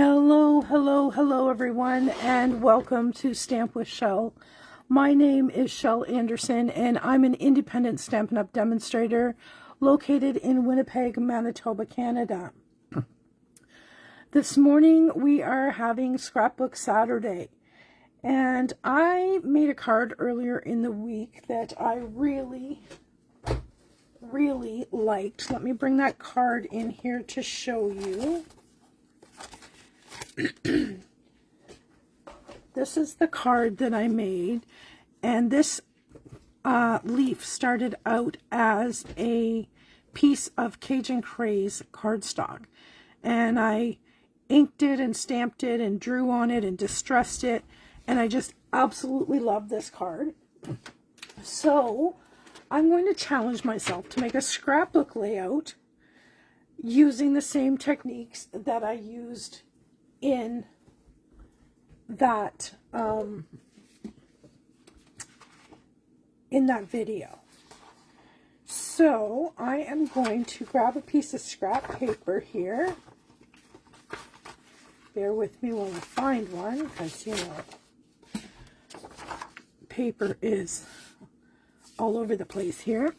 Hello everyone, and welcome to Stamp with Shel. My name is Shel Anderson, and I'm an independent Stampin' Up! Demonstrator located in Winnipeg, Manitoba, Canada. This morning we are having Scrapbook Saturday, and I made a card earlier in the week that I really liked. Let me bring that card in here to show you. This is the card that I made, and this leaf started out as a piece of Cajun Craze cardstock, and I inked it and stamped it and drew on it and distressed it, and I just absolutely love this card. So I'm going to challenge myself to make a scrapbook layout using the same techniques that I used in that video. So I am going to grab a piece of scrap paper here. Bear with me while I find one, because you know paper is all over the place here.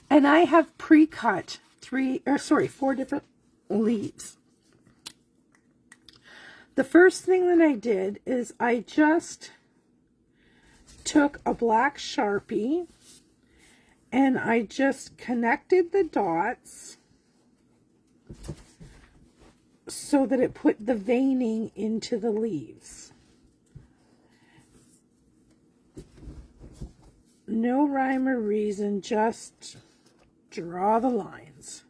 And I have pre-cut 4 different leaves. The first thing that I did is I just took a black Sharpie and I just connected the dots so that it put the veining into the leaves. No rhyme or reason, just draw the lines.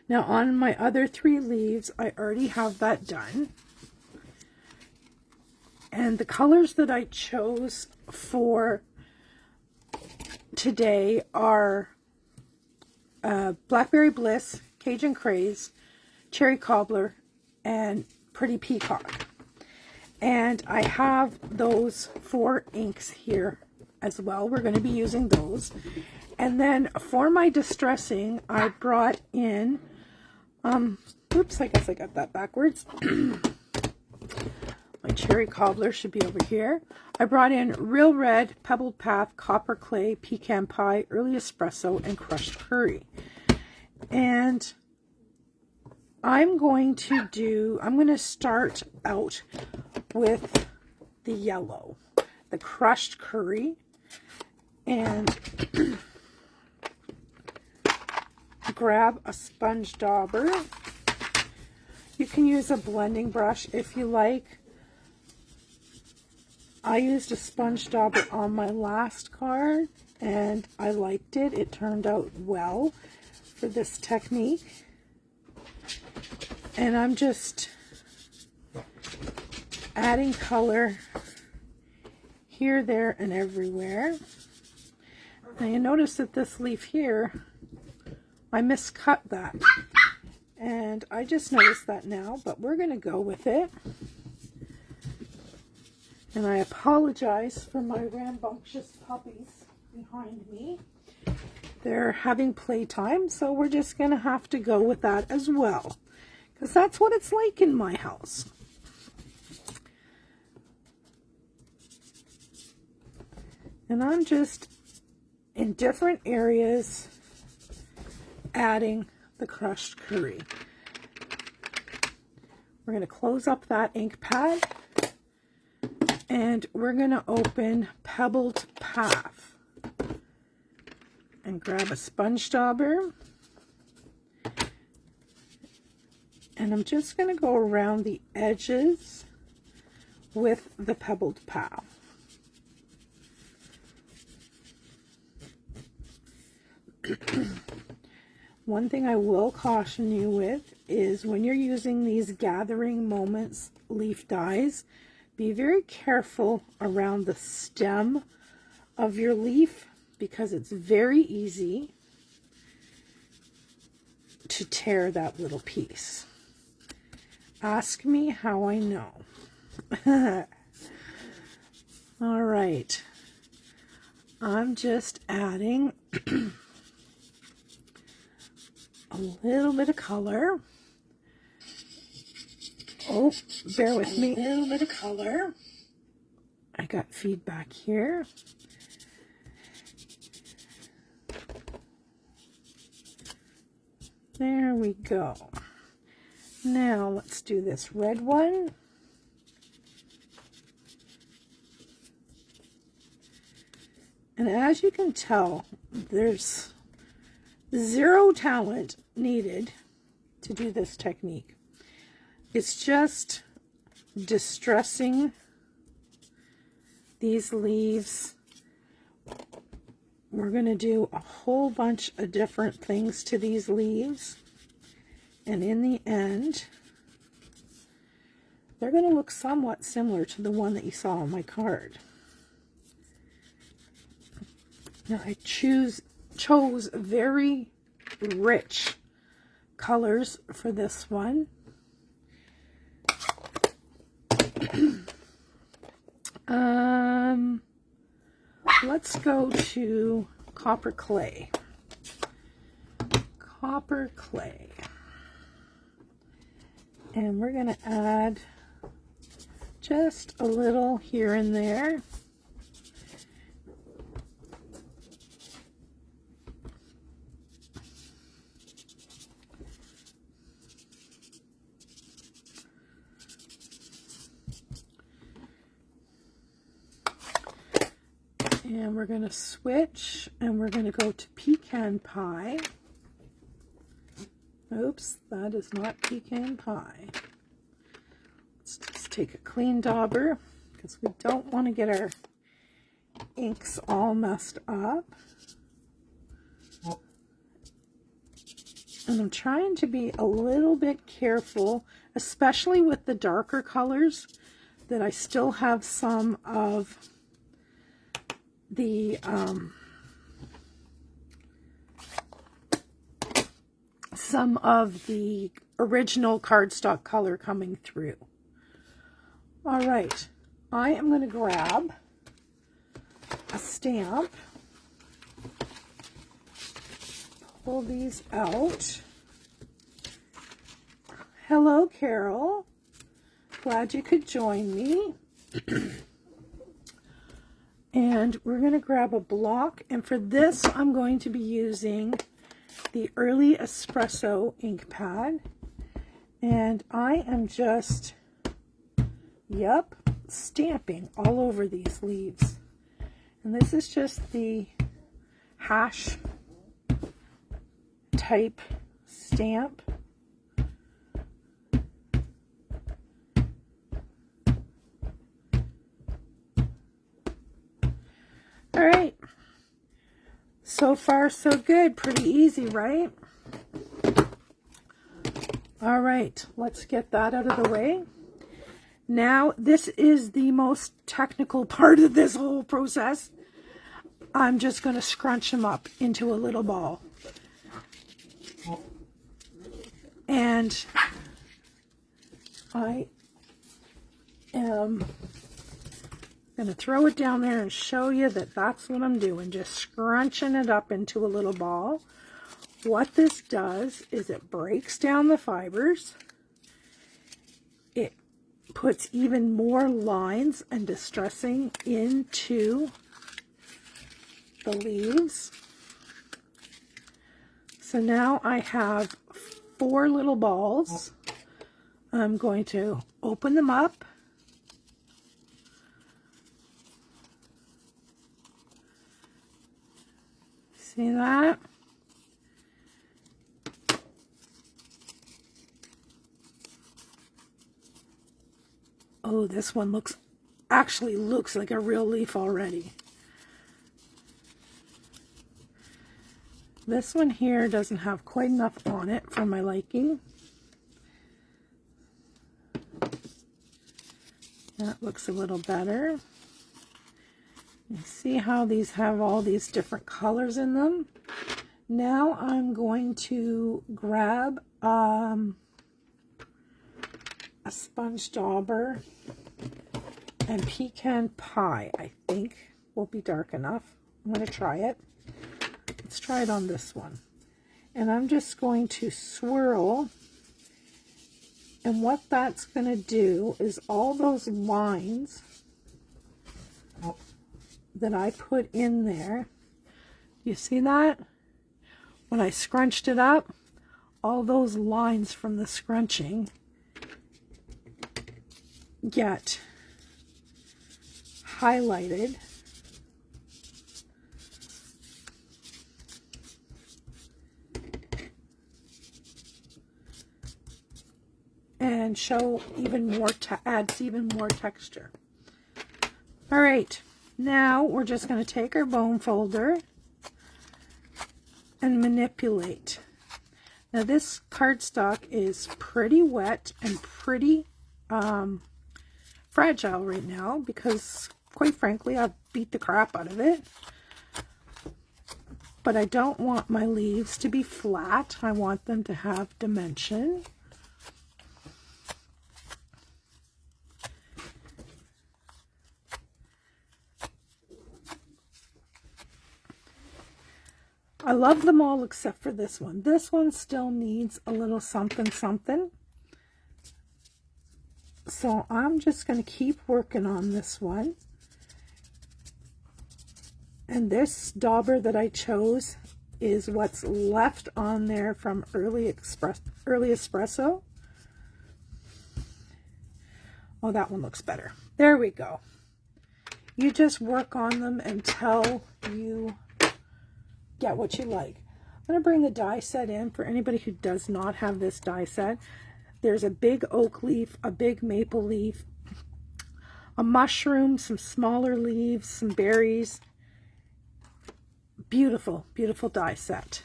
Now on my other 3 leaves, I already have that done. And the colors that I chose for today are Blackberry Bliss, Cajun Craze, Cherry Cobbler, and Pretty Peacock. And I have those 4 inks here as well. We're going to be using those. And then for my distressing, I brought in, oops, I guess I got that backwards. My Cherry Cobbler should be over here. I brought in Real Red, Pebbled Path, Copper Clay, Pecan Pie, Early Espresso, and Crushed Curry. And I'm going to start out with the yellow, the Crushed Curry, and grab a sponge dauber. You can use a blending brush if you like. I used a sponge dauber on my last card and I liked it. It turned out well for this technique. And I'm just adding color here, there, and everywhere. Now you notice that this leaf here, I miscut that, and I just noticed that now, but we're going to go with it. And I apologize for my rambunctious puppies behind me. They're having playtime, so we're just going to have to go with that as well, because that's what it's like in my house. And I'm just in different areas adding the Crushed Curry. We're going to close up that ink pad and we're going to open Pebbled Path and grab a sponge dauber, and I'm just going to go around the edges with the Pebbled Path. One thing I will caution you with is when you're using these Gathering Moments leaf dies, be very careful around the stem of your leaf, because it's very easy to tear that little piece. Ask me how I know. All right. I'm just adding a little bit of color. Oh, bear with me. A little bit of color. I got feedback here. There we go. Now let's do this red one. And as you can tell, there's zero talent needed to do this technique. It's just distressing these leaves. We're going to do a whole bunch of different things to these leaves. And in the end, they're going to look somewhat similar to the one that you saw on my card. Now I chose very rich colors for this one. Let's go to copper clay. Copper clay. And we're going to add just a little here and there. And we're going to switch and we're going to go to pecan pie. Oops, that is not pecan pie. Let's just take a clean dauber because we don't want to get our inks all messed up. And I'm trying to be a little bit careful, especially with the darker colors, that I still have some of the original cardstock color coming through. All right, I am going to grab a stamp, pull these out. Hello, Carol. Glad you could join me. And we're going to grab a block, and for this I'm going to be using the Early Espresso ink pad, and I am just stamping all over these leaves. And this is just the hash type stamp. All right, so far so good, pretty easy, right? All right, let's get that out of the way. Now, this is the most technical part of this whole process. I'm just going to scrunch them up into a little ball. And I am going to throw it down there and show you that that's what I'm doing, just scrunching it up into a little ball. What this does is it breaks down the fibers. It puts even more lines and distressing into the leaves. So now I have 4 little balls. I'm going to open them up. See that? Oh, this one actually looks like a real leaf already. This one here doesn't have quite enough on it for my liking. That looks a little better. You see how these have all these different colors in them? Now I'm going to grab a sponge dauber, and pecan pie, I think, will be dark enough. I'm going to try it. Let's try it on this one. And I'm just going to swirl. And what that's going to do is all those lines that I put in there, you see that? When I scrunched it up, all those lines from the scrunching get highlighted. And show even more, adds even more texture. All right, now we're just going to take our bone folder and manipulate. Now this cardstock is pretty wet and pretty fragile right now because, quite frankly, I've beat the crap out of it. But I don't want my leaves to be flat. I want them to have dimension. I love them all except for this one. This one still needs a little something something. So I'm just going to keep working on this one. And this dauber that I chose is what's left on there from early espresso. Oh, that one looks better. There we go. You just work on them until you get what you like. I'm going to bring the die set in for anybody who does not have this die set. There's a big oak leaf, a big maple leaf, a mushroom, some smaller leaves, some berries. Beautiful, beautiful die set.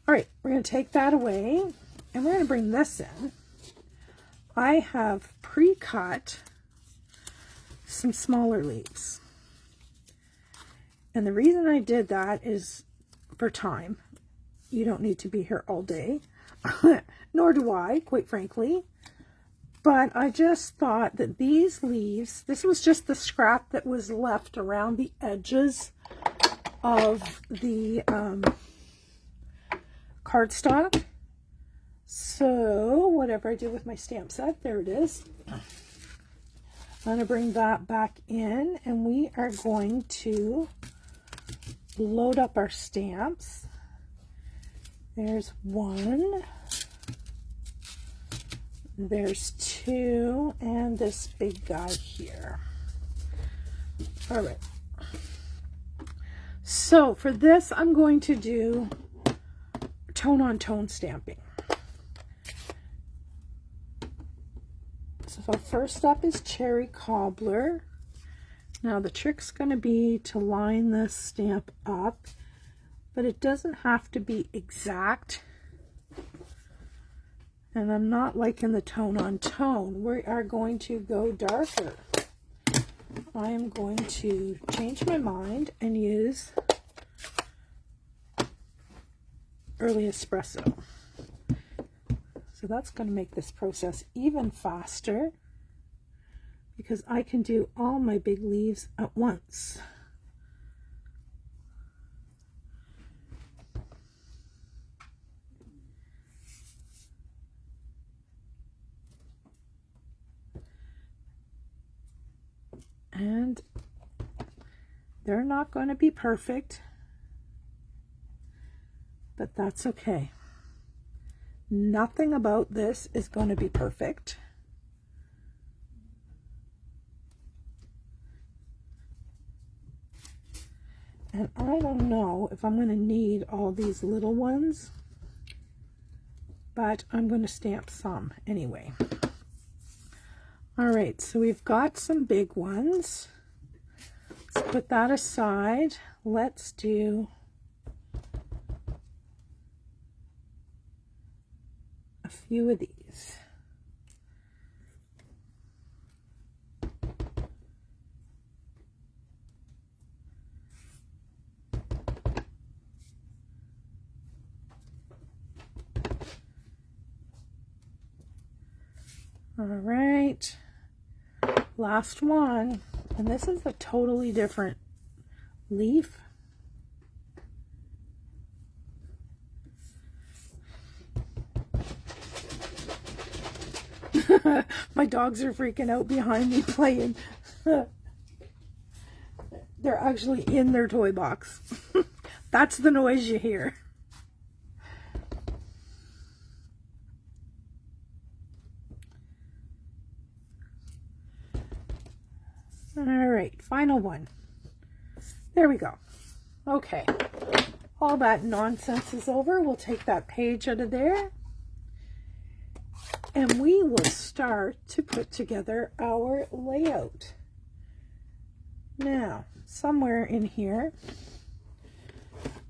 All right, we're going to take that away and we're going to bring this in. I have pre-cut some smaller leaves. And the reason I did that is for time. You don't need to be here all day, nor do I, quite frankly. But I just thought that these leaves, this was just the scrap that was left around the edges of the cardstock. So whatever I do with my stamp set, there it is. I'm going to bring that back in and we are going to load up our stamps. There's one, there's two, and this big guy here. All right. So for this, I'm going to do tone-on-tone stamping. So first up is Cherry Cobbler. Now the trick's going to be to line this stamp up, but it doesn't have to be exact. And I'm not liking the tone on tone. We are going to go darker. I am going to change my mind and use early espresso. So that's going to make this process even faster, because I can do all my big leaves at once. And they're not going to be perfect, but that's okay. Nothing about this is going to be perfect. And I don't know if I'm going to need all these little ones, but I'm going to stamp some anyway. All right, so we've got some big ones. Let's put that aside. Let's do a few of these. All right, last one, and this is a totally different leaf. My dogs are freaking out behind me playing. They're actually in their toy box. That's the noise you hear. All right, final one. There we go. Okay, all that nonsense is over. We'll take that page out of there. And we will start to put together our layout. Now, somewhere in here,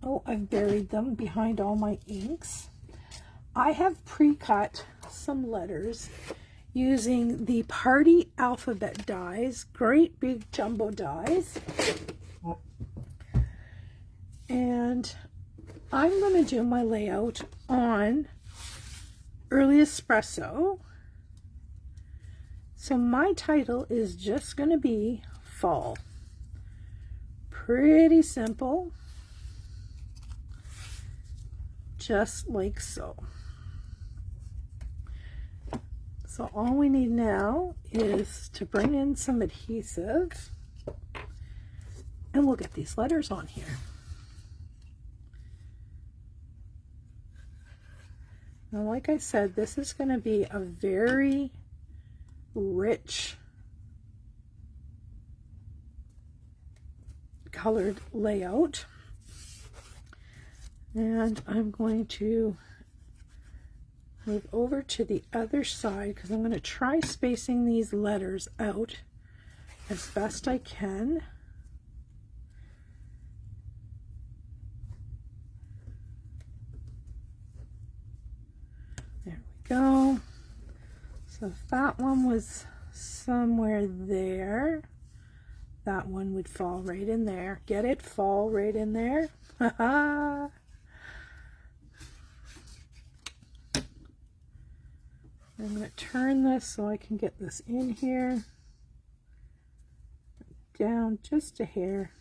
oh, I've buried them behind all my inks. I have pre-cut some letters using the Party Alphabet dies, great big jumbo dies. And I'm going to do my layout on Early Espresso. So my title is just going to be Fall. Pretty simple. Just like so. So all we need now is to bring in some adhesive, and we'll get these letters on here. Now, like I said, this is going to be a very rich colored layout. And I'm going to move over to the other side because I'm going to try spacing these letters out as best I can. There we go. So if that one was somewhere there, that one would fall right in there. Get it? Fall right in there. Haha. I'm going to turn this so I can get this in here, down just a hair.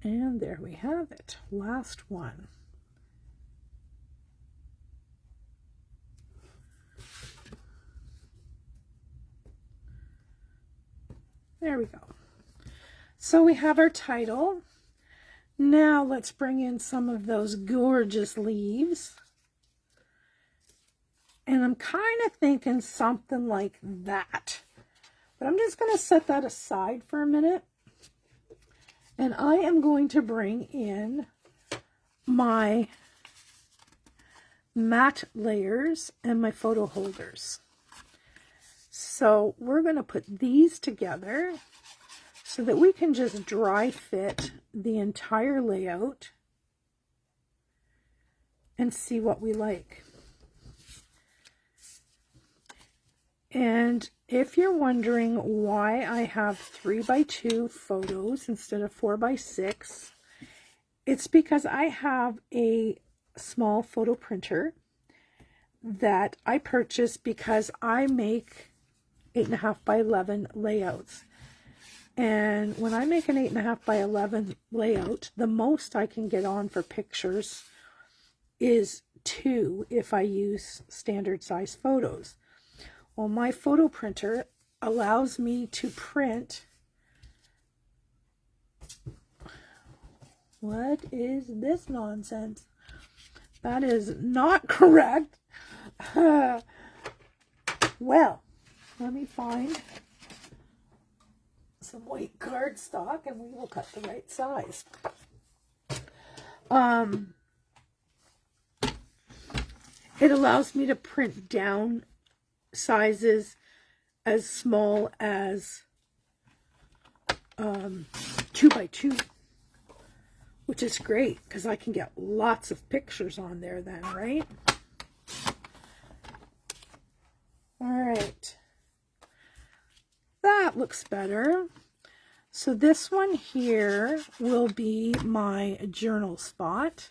And there we have it, last one. There we go. So we have our title. Now let's bring in some of those gorgeous leaves. And I'm kind of thinking something like that. But I'm just going to set that aside for a minute. And I am going to bring in my matte layers and my photo holders. So we're going to put these together so that we can just dry fit the entire layout and see what we like. And if you're wondering why I have 3x2 photos instead of 4x6, it's because I have a small photo printer that I purchased because I make 8.5 by 11 layouts. And when I make an 8.5 by 11 layout, the most I can get on for pictures is 2 if I use standard size photos. Well, my photo printer allows me to print. What is this nonsense? That is not correct. Well, let me find some white cardstock and we will cut the right size. It allows me to print down sizes as small as 2x2, which is great because I can get lots of pictures on there then, right? All right. That looks better. So this one here will be my journal spot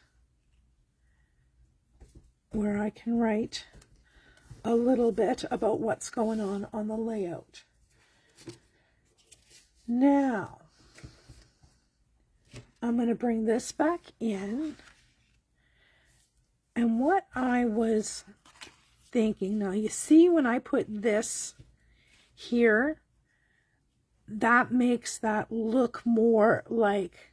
where I can write a little bit about what's going on the layout. Now, I'm going to bring this back in And what I was thinking, now you see when I put this here, that makes that look more like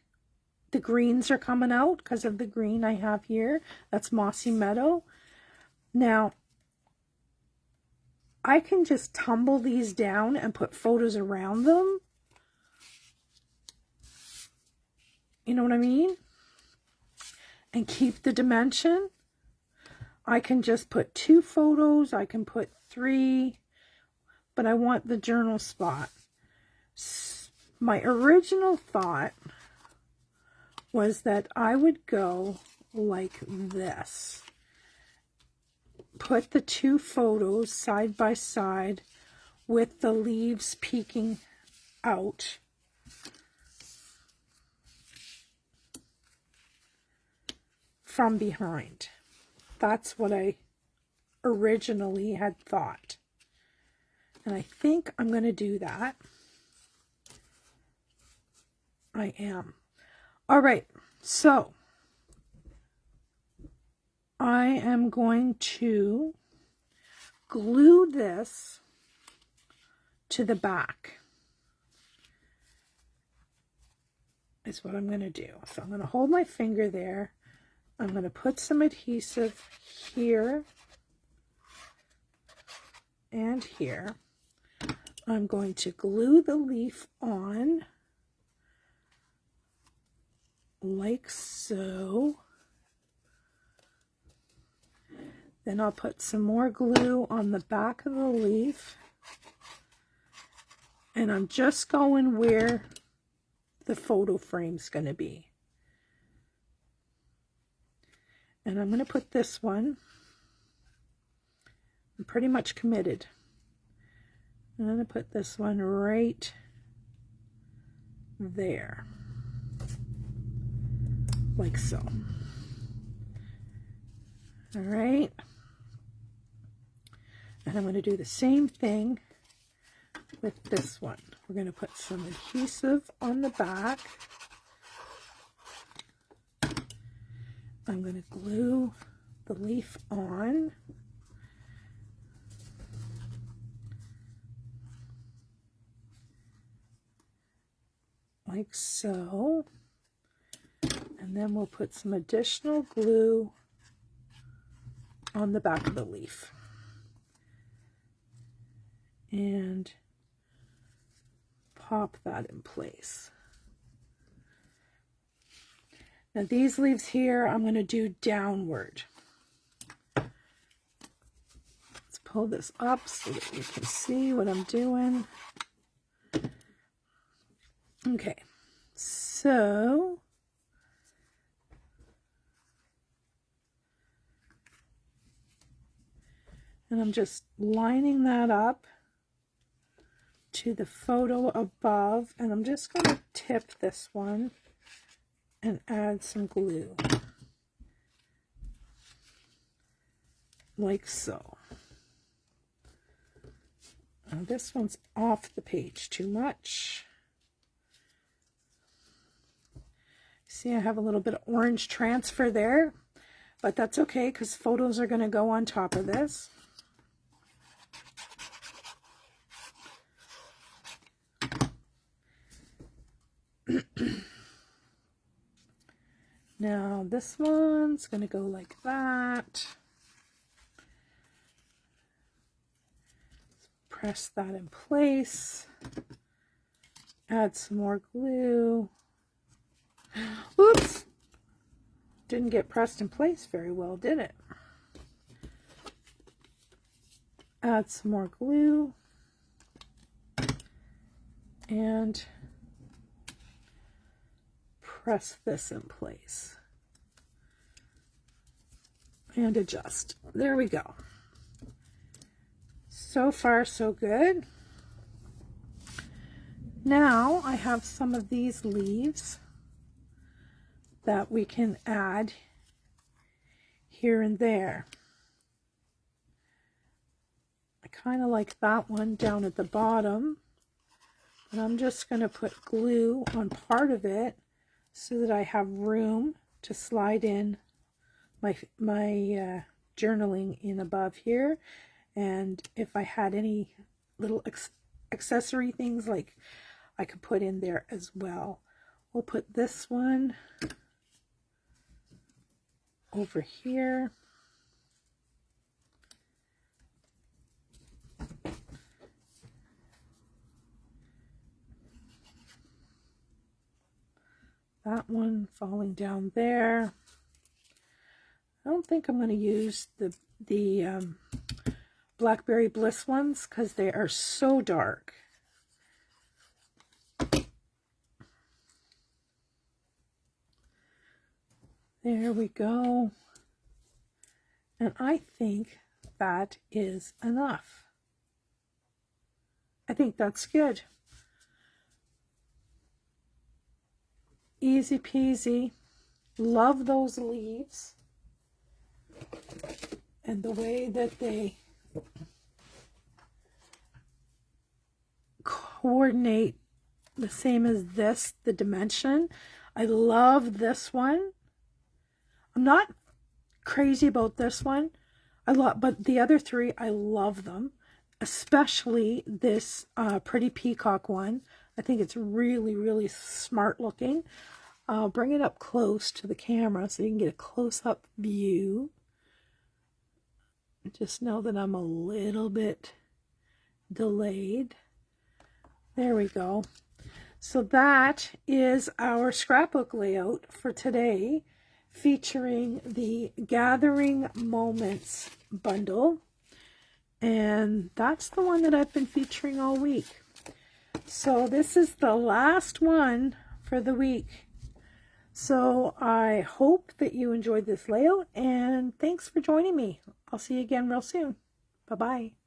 the greens are coming out because of the green I have here. That's Mossy Meadow. Now, I can just tumble these down and put photos around them. You know what I mean? And keep the dimension. I can just put 2 photos. I can put 3. But I want the journal spot. My original thought was that I would go like this. Put the 2 photos side by side with the leaves peeking out. From behind. That's what I originally had thought. And I think I'm going to do that. I am. All right, so I am going to glue this to the back. Is what I'm going to do. So I'm going to hold my finger there. I'm going to put some adhesive here and here. I'm going to glue the leaf on like so. Then I'll put some more glue on the back of the leaf. And I'm just going where the photo frame's going to be. And I'm going to put this one. I'm pretty much committed. I'm going to put this one right there. Like so. All right. And I'm going to do the same thing with this one. We're going to put some adhesive on the back. I'm going to glue the leaf on. Like so. And then we'll put some additional glue on the back of the leaf. And pop that in place. Now these leaves here, I'm going to do downward. Let's pull this up so that you can see what I'm doing. Okay, so and I'm just lining that up to the photo above, and I'm just going to tip this one and add some glue. Like so. Now this one's off the page too much. See, I have a little bit of orange transfer there, but that's okay because photos are going to go on top of this. Now this one's going to go like that. Press that in place. Add some more glue. Oops! Didn't get pressed in place very well, did it? Add some more glue. And press this in place. And adjust. There we go. So far, so good. Now I have some of these leaves that we can add here and there. I kind of like that one down at the bottom, but I'm just going to put glue on part of it so that I have room to slide in my journaling in above here. And if I had any little accessory things, like I could put in there as well. We'll put this one over here. That one falling down there. I don't think I'm going to use the Blackberry Bliss ones because they are so dark. There we go. And I think that is enough. I think that's good. Easy peasy. Love those leaves. And the way that they coordinate the same as this, the dimension. I love this one. I'm not crazy about this one. But the other three, I love them. Especially this pretty peacock one. I think it's really, really smart looking. I'll bring it up close to the camera so you can get a close-up view. Just know that I'm a little bit delayed. There we go. So that is our scrapbook layout for today, featuring the Gathering Moments bundle. And that's the one that I've been featuring all week. So this is the last one for the week. So I hope that you enjoyed this layout, and thanks for joining me. I'll see you again real soon. Bye-bye.